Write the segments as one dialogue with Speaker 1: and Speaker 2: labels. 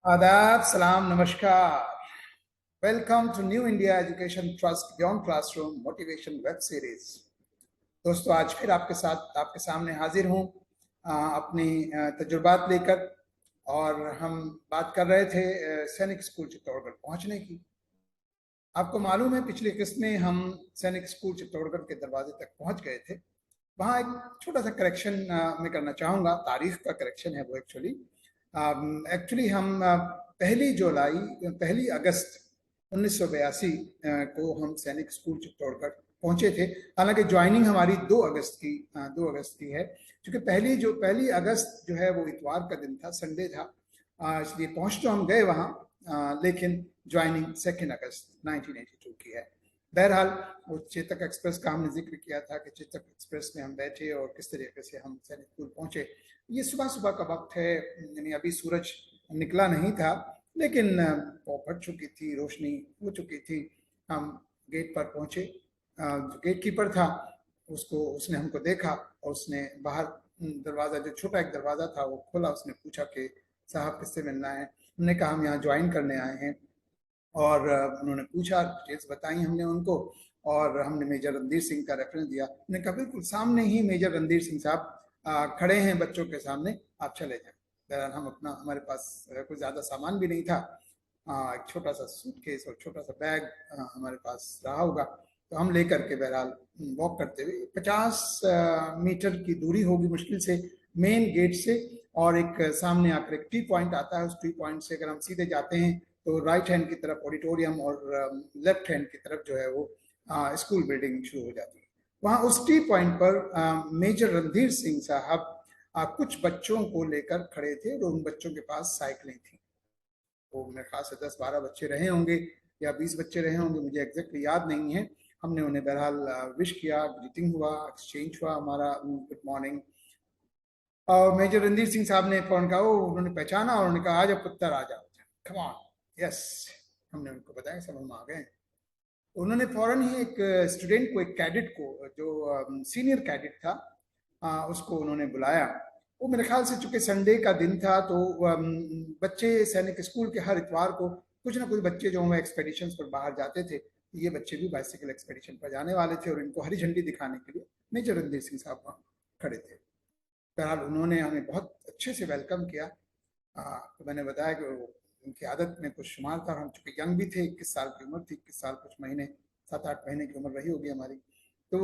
Speaker 1: आदाब, सलाम, नमस्कार। Welcome to new India education trust beyond classroom motivation web series. दोस्तों, आज फिर आपके सामने हाजिर हूँ अपनी तजुर्बात लेकर। और हम बात कर रहे थे सैनिक स्कूल चित्तौड़गढ़ पहुँचने की। आपको मालूम है, पिछली किस्त में हम सैनिक स्कूल चित्तौड़गढ़ के दरवाजे तक पहुँच गए थे। वहाँ एक छोटा सा करेक्शन मैं करना चाहूँगा। तारीख का करेक्शन है वो। एक्चुअली हम पहली अगस्त 1982 को हम सैनिक स्कूल चित्तौड़गढ़ पहुंचे थे। हालांकि ज्वाइनिंग हमारी 2 अगस्त की है, क्योंकि पहली अगस्त जो है वो इतवार का दिन था, संडे था। इसलिए पहुंच तो हम गए वहाँ, लेकिन ज्वाइनिंग 2 अगस्त 1982 की है। बहरहाल, वो चेतक एक्सप्रेस का हमने जिक्र किया था कि चेतक एक्सप्रेस में हम बैठे और किस तरीके से हम सैनिक स्कूल पहुंचे। ये सुबह सुबह का वक्त है, यानी अभी सूरज निकला नहीं था, लेकिन वो फट चुकी थी, रोशनी हो चुकी थी। हम गेट पर पहुंचे। जो गेट कीपर था उसने हमको देखा और उसने बाहर दरवाज़ा, जो छोटा एक दरवाज़ा था, वो खोला। उसने पूछा कि साहब किससे मिलना है। हमने कहा हम यहाँ ज्वाइन करने आए हैं। और उन्होंने पूछा, डिटेल्स बताई हमने उनको, और हमने मेजर रणधीर सिंह का रेफरेंस दिया। उन्होंने कहा बिल्कुल सामने ही मेजर रणधीर सिंह साहब खड़े हैं बच्चों के सामने, आप चले जाएं। बहरहाल हमारे पास कुछ ज़्यादा सामान भी नहीं था। एक छोटा सा सूटकेस और छोटा सा बैग हमारे पास रहा होगा, तो हम लेकर के बहरहाल वॉक करते हुए 50 मीटर की दूरी होगी मुश्किल से मेन गेट से। और एक सामने आकर एक टी पॉइंट आता है। उस टी पॉइंट से अगर हम सीधे जाते हैं तो राइट हैंड की तरफ ऑडिटोरियम और लेफ्ट हैंड की तरफ जो है वो स्कूल बिल्डिंग शुरू हो जाती है। वहाँ उस टी पॉइंट पर मेजर रणधीर सिंह साहब कुछ बच्चों को लेकर खड़े थे और उन बच्चों के पास साइकिलें थी। वो मेरे ख्याल से 10-12 बच्चे रहे होंगे या 20 बच्चे रहे होंगे, मुझे एग्जैक्टली याद नहीं है। हमने उन्हें बहरहाल विश किया, ग्रीटिंग हुआ, एक्सचेंज हुआ हमारा, गुड मॉर्निंग। और मेजर रणधीर सिंह साहब ने फौरन कहा, उन्होंने पहचाना और उन्होंने कहा, आ जाओ पुत्र, आ जाओ, कम ऑन, यस। हमने उनको बताया सब हम आ गए। उन्होंने फौरन ही एक स्टूडेंट को, एक कैडेट को, जो सीनियर कैडेट था, उसको उन्होंने बुलाया। वो मेरे ख्याल से चूंकि संडे का दिन था, तो बच्चे सैनिक स्कूल के हर इतवार को कुछ ना कुछ बच्चे जो हैं एक्सपेडिशंस पर बाहर जाते थे। ये बच्चे भी बाइसिकल एक्सपेडिशन पर जाने वाले थे और इनको हरी झंडी दिखाने के लिए मेजर रणधीर सिंह साहब वहाँ खड़े थे। बहरहाल उन्होंने हमें बहुत अच्छे से वेलकम किया। तो मैंने बताया कि उनकी आदत में कुछ शुमार था। हम चूंकि यंग भी थे, 21 साल की उम्र थी, 21 साल कुछ महीने, 7-8 महीने की उम्र रही होगी हमारी। तो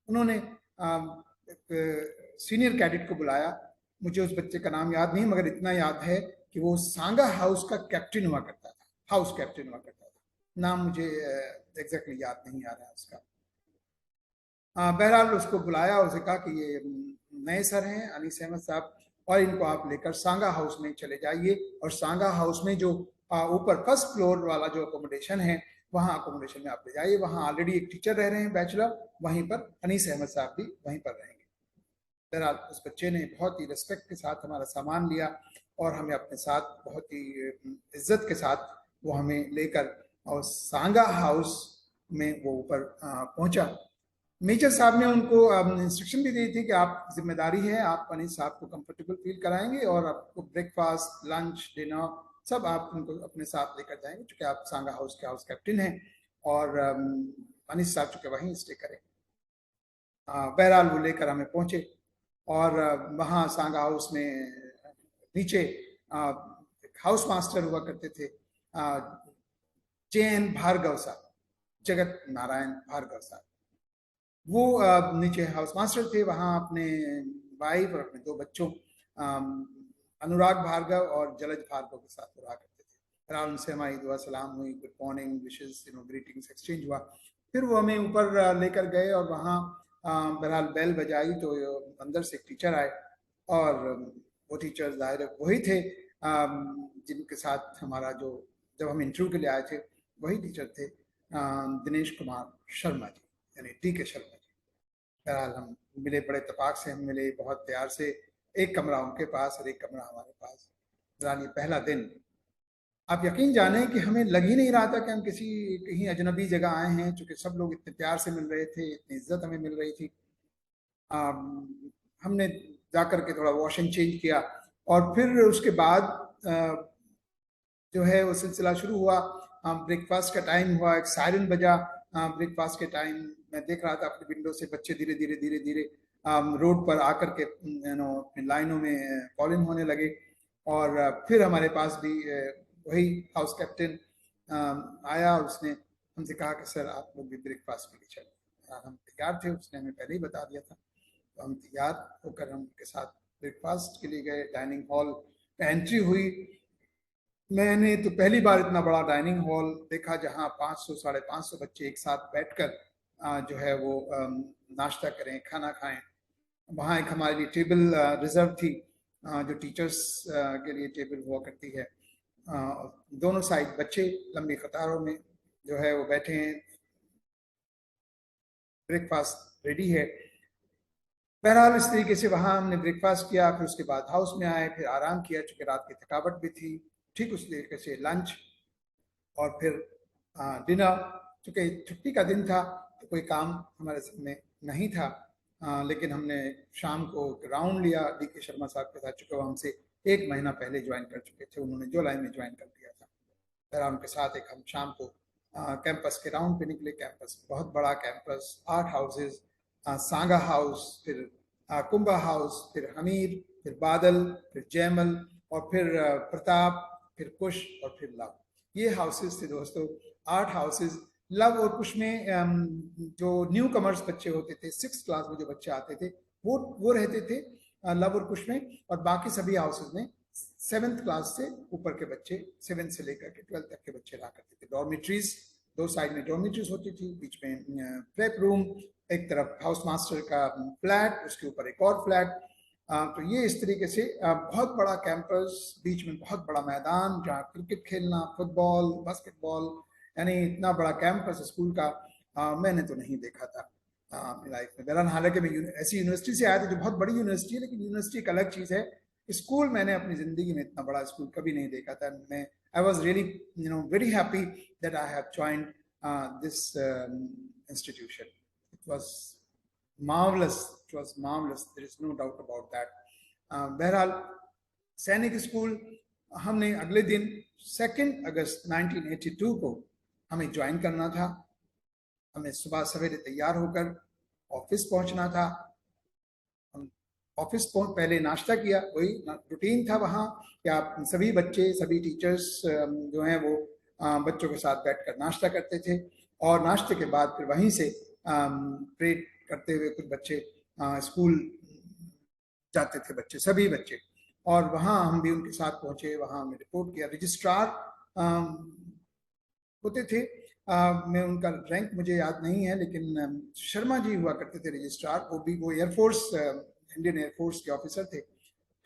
Speaker 1: उन्होंने एक सीनियर कैडेट को बुलाया। मुझे उस बच्चे का नाम याद नहीं, मगर इतना याद है कि वो सांगा हाउस का कैप्टन हुआ करता था, हाउस कैप्टन हुआ करता था। नाम मुझे एग्जैक्टली याद नहीं आ रहा है उसका। बहरहाल उसको बुलाया और उसे कहा कि ये नए सर हैं अनीस अहमद साहब, और इनको आप लेकर सांगा हाउस में चले जाइए। और सांगा हाउस में जो ऊपर फर्स्ट फ्लोर वाला जो अकोमोडेशन है, वहाँ अकोमोडेशन में आप ले जाइए। वहाँ ऑलरेडी एक टीचर रह रहे हैं, बैचलर, वहीं पर अनीस अहमद साहब भी वहीं पर रहेंगे। बहरहाल उस बच्चे ने बहुत ही रिस्पेक्ट के साथ हमारा सामान लिया और हमें अपने साथ बहुत ही इज्जत के साथ वो हमें लेकर और सांगा हाउस में वो ऊपर पहुंचा। मेजर साहब ने उनको इंस्ट्रक्शन भी दी थी कि आप, जिम्मेदारी है, आप अनीस साहब को कंफर्टेबल फील कराएंगे और आपको ब्रेकफास्ट, लंच, डिनर सब आप उनको अपने साथ लेकर जाएंगे, क्योंकि आप सांगा हाउस के हाउस कैप्टन हैं और अनीस साहब चुके वहीं स्टे करें। बहरहाल वो लेकर हमें पहुंचे और वहाँ सांगा हाउस में नीचे हाउस मास्टर हुआ करते थे, JN भार्गव साहब, जगत नारायण भार्गव साहब। वो नीचे हाउस मास्टर थे। वहाँ अपने वाइफ और अपने 2 बच्चों अनुराग भार्गव और जलज भार्गव के साथ रहा करते थे। फिर उनसे हमारी दुआ सलाम हुई, गुड मॉर्निंग, विशेष, ग्रीटिंग्स एक्सचेंज हुआ। फिर वो हमें ऊपर लेकर गए और वहाँ बहरहाल बेल बजाई तो अंदर से एक टीचर आए और वो टीचर जाहिर वही थे जिनके साथ हमारा, जो जब हम इंटरव्यू के लिए आए थे, वही टीचर थे, दिनेश कुमार शर्मा जी, यानी DK शर्मा जी। बहरहाल हम मिले, बड़े इत्तेफाक से हम मिले, बहुत प्यार से। एक कमरा उनके पास और एक कमरा हमारे पास। बहरहाल ये पहला दिन, आप यकीन जाने कि हमें लग ही नहीं रहा था कि हम कहीं अजनबी जगह आए हैं, क्योंकि सब लोग इतने प्यार से मिल रहे थे, इतनी इज्जत हमें मिल रही थी। हमने जाकर के थोड़ा वॉश एंड चेंज किया और फिर उसके बाद जो है वो सिलसिला शुरू हुआ। ब्रेकफास्ट का टाइम हुआ, एक सायरन बजा ब्रेकफास्ट के टाइम। मैं देख रहा था अपनी विंडो से बच्चे धीरे धीरे धीरे धीरे रोड पर आकर के अपनी लाइनों में कॉल इन होने लगे। और फिर हमारे पास भी वही हाउस कैप्टन आया और उसने हमसे कहा कि सर आप लोग भी ब्रेकफास्ट के लिए चलो। हम तैयार थे, उसने हमें पहले ही बता दिया था। तो हम तैयार होकर हम उनके साथ ब्रेकफास्ट के लिए गए। डाइनिंग हॉल पे एंट्री हुई। मैंने तो पहली बार इतना बड़ा डाइनिंग हॉल देखा जहां 500 550 बच्चे एक साथ बैठकर जो है वो नाश्ता करें, खाना खाएं। वहाँ एक हमारे लिए टेबल रिजर्व थी, जो टीचर्स के लिए टेबल हुआ करती है। दोनों साइड बच्चे लंबी कतारों में जो है वो बैठे हैं, ब्रेकफास्ट रेडी है। बहरहाल इस तरीके से वहाँ हमने ब्रेकफास्ट किया, फिर उसके बाद हाउस में आए, फिर आराम किया चूंकि रात की थकावट भी थी। ठीक उस तरीके से लंच और फिर डिनर। चूंकि छुट्टी का दिन था तो कोई काम हमारे में नहीं था, लेकिन हमने शाम को राउंड लिया डी के शर्मा साहब के साथ, चूंकि वो हमसे 1 महीना पहले ज्वाइन कर चुके थे, उन्होंने जुलाई में ज्वाइन कर दिया था। फिर उनके साथ एक हम शाम को कैंपस के राउंड पे निकले। कैंपस बहुत बड़ा कैंपस, 8 हाउसेज, सांगा हाउस, फिर कुंभा हाउस, फिर हमीर, फिर बादल, फिर जयमल, और फिर प्रताप, फिर कुश, और फिर लव। ये हाउसेज थे दोस्तों, 8 हाउसेज। लव और कुश में जो न्यू कमर्स बच्चे होते थे, 6th क्लास में जो बच्चे आते थे वो रहते थे लव और कुश में। और बाकी सभी हाउसेज में 7th क्लास से ऊपर के बच्चे, 7 से लेकर के 12 तक के बच्चे रहा करते थे। डॉर्मेट्रीज, 2 साइड में डॉर्मेट्रीज होती थी, बीच में प्रेप रूम, एक तरफ हाउस मास्टर का फ्लैट, उसके ऊपर एक और फ्लैट। तो ये इस तरीके से बहुत बड़ा कैंपस, बीच में बहुत बड़ा मैदान जहाँ क्रिकेट खेलना, फुटबॉल, बास्केटबॉल, यानी इतना बड़ा कैंपस स्कूल का मैंने तो नहीं देखा था अपनी लाइफ में। बहरहाल हालांकि मैं ऐसी यूनिवर्सिटी से आया था जो बहुत बड़ी यूनिवर्सिटी है, लेकिन यूनिवर्सिटी एक अलग चीज़ है। स्कूल मैंने अपनी जिंदगी में इतना बड़ा स्कूल कभी नहीं देखा था। मैं I was really very happy that I have joined this institution. It was marvelous, it was marvelous, there is no doubt about that. बहरहाल सैनिक स्कूल हमने अगले दिन 2 अगस्त 1982 को हमें ज्वाइन करना था। हमें सुबह सवेरे तैयार होकर ऑफिस पहुंचना था। हम ऑफिस पहले नाश्ता किया, वही रूटीन था वहाँ कि आप सभी बच्चे, सभी टीचर्स जो हैं वो बच्चों के साथ बैठकर नाश्ता करते थे। और नाश्ते के बाद फिर वहीं से प्रेड करते हुए कुछ बच्चे स्कूल जाते थे, बच्चे, सभी बच्चे। और वहाँ हम भी उनके साथ पहुंचे, वहाँ हमने रिपोर्ट किया। रजिस्ट्रार होते थे, मैं उनका रैंक मुझे याद नहीं है, लेकिन शर्मा जी हुआ करते थे रजिस्ट्रार। वो एयरफोर्स, इंडियन एयरफोर्स के ऑफिसर थे।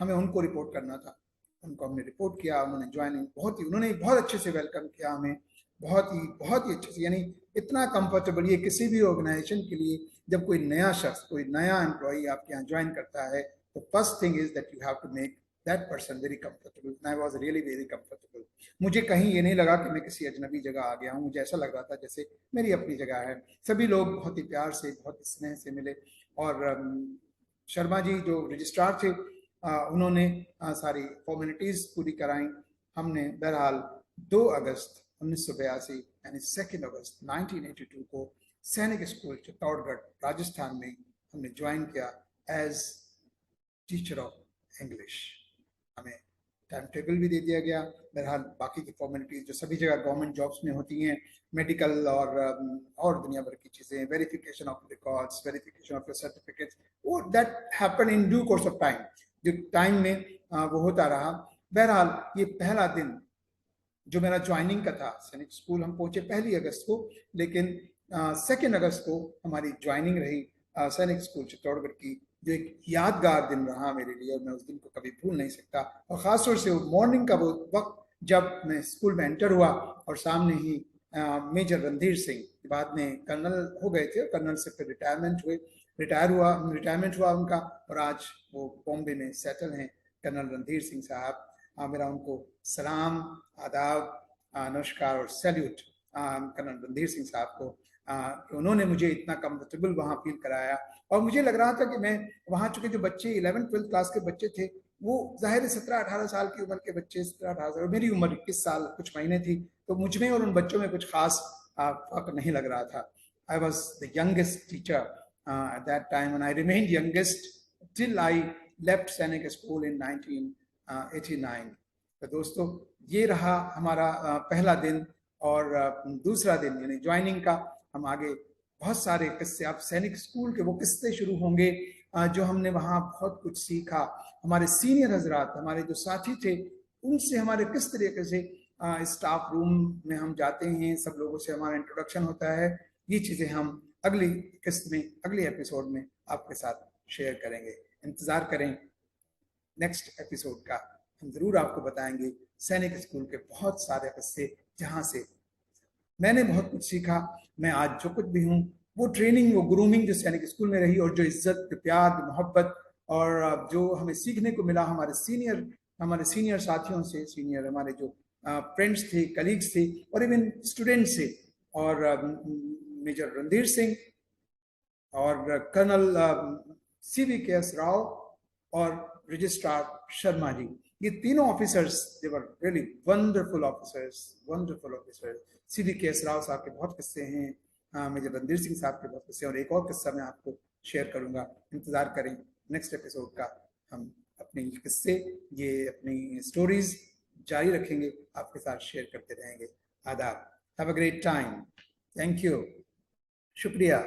Speaker 1: हमें उनको रिपोर्ट करना था। उनको हमने रिपोर्ट किया। उन्होंने ज्वाइनिंग उन्होंने बहुत अच्छे से वेलकम किया हमें, बहुत ही अच्छे से, यानी इतना कंफर्टेबल। ये किसी भी ऑर्गेनाइजेशन के लिए जब कोई नया शख्स, कोई नया एम्प्लॉई आपके यहाँ ज्वाइन करता है, तो first thing is that you have to make that person very comfortable. I was really very comfortable. मुझे कहीं ये नहीं लगा कि मैं किसी अजनबी जगह आ गया हूँ। मुझे ऐसा लग रहा था जैसे मेरी अपनी जगह है। सभी लोग बहुत ही प्यार से, बहुत ही स्नेह से मिले। और शर्मा जी जो रजिस्ट्रार थे, उन्होंने सारी फॉर्मेलिटीज पूरी कराई। हमने बहरहाल 2 अगस्त 1982 यानी 2 अगस्त 1982 को सैनिक स्कूल चित्तौड़गढ़ राजस्थान में हमने ज्वाइन किया एज टीचर ऑफ इंग्लिश। हमें टाइम टेबल भी दे दिया गया। बहरहाल बाकी की फॉर्मेलिटीज जो सभी जगह गवर्नमेंट जॉब्स में होती हैं, मेडिकल और दुनिया भर की चीज़ें, verification of records, verification of certificates, वो that happen in due course of time. जो टाइम में वो होता रहा। बहरहाल ये पहला दिन जो मेरा ज्वाइनिंग का था सैनिक स्कूल, हम पहुंचे 1 अगस्त को, लेकिन 2 अगस्त को हमारी ज्वाइनिंग रही सैनिक स्कूल चित्तौड़गढ़ की, जो एक यादगार दिन रहा मेरे लिए, और मैं उस दिन को कभी भूल नहीं सकता। और ख़ासतौर से वो मॉर्निंग का वो वक्त जब मैं स्कूल में एंटर हुआ और सामने ही मेजर रणधीर सिंह, बाद में कर्नल हो गए थे, कर्नल से फिर रिटायरमेंट हुआ उनका, और आज वो बॉम्बे में सेटल हैं, कर्नल रणधीर सिंह साहब। मेरा उनको सलाम, आदाब, नमस्कार और सैल्यूट कर्नल रणधीर सिंह साहब को, कि उन्होंने मुझे इतना कंफर्टेबल वहाँ फील कराया। और मुझे लग रहा था कि मैं वहाँ, चूंकि जो बच्चे 11th 12th क्लास के बच्चे थे, वो जाहिर है 17-18 साल की उम्र के बच्चे, 17-18 साल, मेरी उम्र 21 साल कुछ महीने थी, तो मुझ में और उन बच्चों में कुछ खास फर्क नहीं लग रहा था. I was the youngest teacher at that time and I remained youngest till I left सैनिक स्कूल इन 1989. तो दोस्तों, ये रहा हमारा पहला दिन. और दूसरा दिन यानी ज्वाइनिंग का, हम आगे बहुत सारे किस्से, आप सैनिक स्कूल के वो किस्से शुरू होंगे जो हमने वहाँ बहुत कुछ सीखा. हमारे सीनियर हजरात, हमारे जो साथी थे, उनसे हमारे किस तरीके से स्टाफ रूम में हम जाते हैं, सब लोगों से हमारा इंट्रोडक्शन होता है. ये चीज़ें हम अगली किस्त में, अगले एपिसोड में आपके साथ शेयर करेंगे. इंतज़ार करें नेक्स्ट एपिसोड का. हम ज़रूर आपको बताएंगे सैनिक स्कूल के बहुत सारे किस्से, जहाँ से मैंने बहुत कुछ सीखा. मैं आज जो कुछ भी हूँ, वो ट्रेनिंग, वो ग्रूमिंग जो सैनिक स्कूल में रही, और जो इज्जत, प्यार, मोहब्बत, और जो हमें सीखने को मिला हमारे सीनियर साथियों से, सीनियर हमारे जो फ्रेंड्स थे, कलीग्स थे, और इवन स्टूडेंट्स से, और मेजर रणधीर सिंह और कर्नल CVKS राव और रजिस्ट्रार शर्मा जी, ये तीनों officers, they were really wonderful officers, wonderful officers. CVKS Rao साहब के बहुत किस्से हैं, मेजर रणधीर सिंह साहब के बहुत किस्से, और एक और किस्सा मैं आपको शेयर करूंगा. इंतजार करें नेक्स्ट एपिसोड का. हम अपने किस्से, ये अपनी स्टोरीज जारी रखेंगे, आपके साथ शेयर करते रहेंगे. आदाब. Have a great time. Thank you. शुक्रिया.